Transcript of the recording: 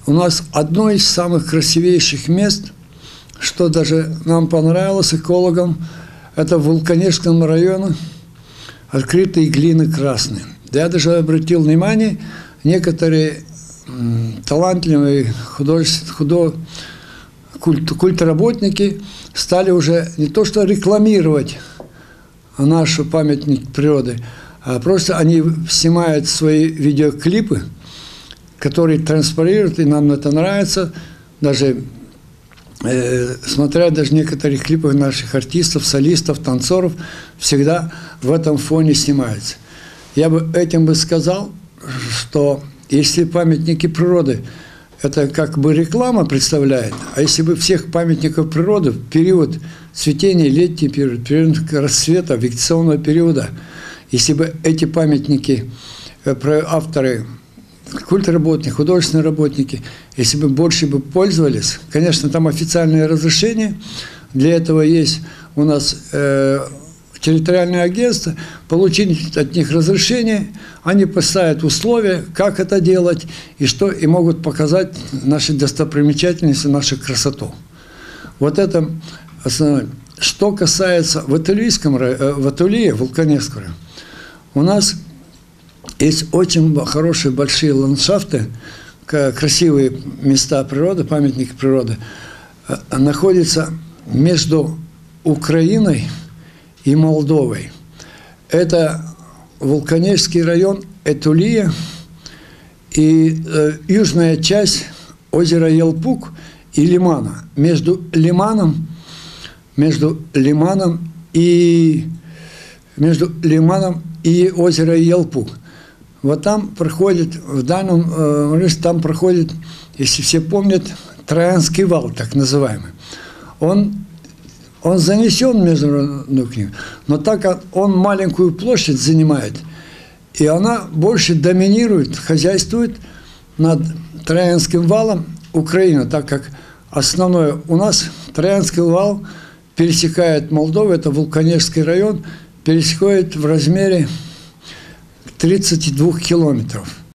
у нас одно из самых красивейших мест, что даже нам понравилось, экологам, это в Вулканешском районе открытые глины красные. Я даже обратил внимание, некоторые талантливые культработники стали уже не то что рекламировать наш памятник природы, а просто они снимают свои видеоклипы, которые транспарируют, и нам это нравится, даже смотря даже некоторые клипы наших артистов, солистов, танцоров, всегда в этом фоне снимаются. Я бы этим бы сказал, что если памятники природы это как бы реклама представляет, а если бы всех памятников природы в период цветения, летний период расцвета, вегетационного периода, если бы эти памятники, авторы, культработники, художественные работники, если бы больше бы пользовались, конечно, там официальное разрешение, для этого есть у нас территориальное агентство, получить от них разрешение, они поставят условия, как это делать, и что, и могут показать наши достопримечательности, нашу красоту. Вот это основное. Что касается в Атулии, Вулканешского, у нас есть очень хорошие большие ландшафты, красивые места природы, памятники природы, находятся между Украиной и Молдовой. Это Вулканешский район, Этулия и южная часть озера Елпук и Лимана. Между Лиманом и озеро Елпук. Вот там проходит, там проходит, если все помнят, Троянский вал, так называемый. Он занесен между ними, но так как он маленькую площадь занимает, и она больше доминирует, хозяйствует над Троянским валом Украина, так как основное у нас Троянский вал пересекает Молдову, это Вулканешский район, пересекает в размере 32 километров.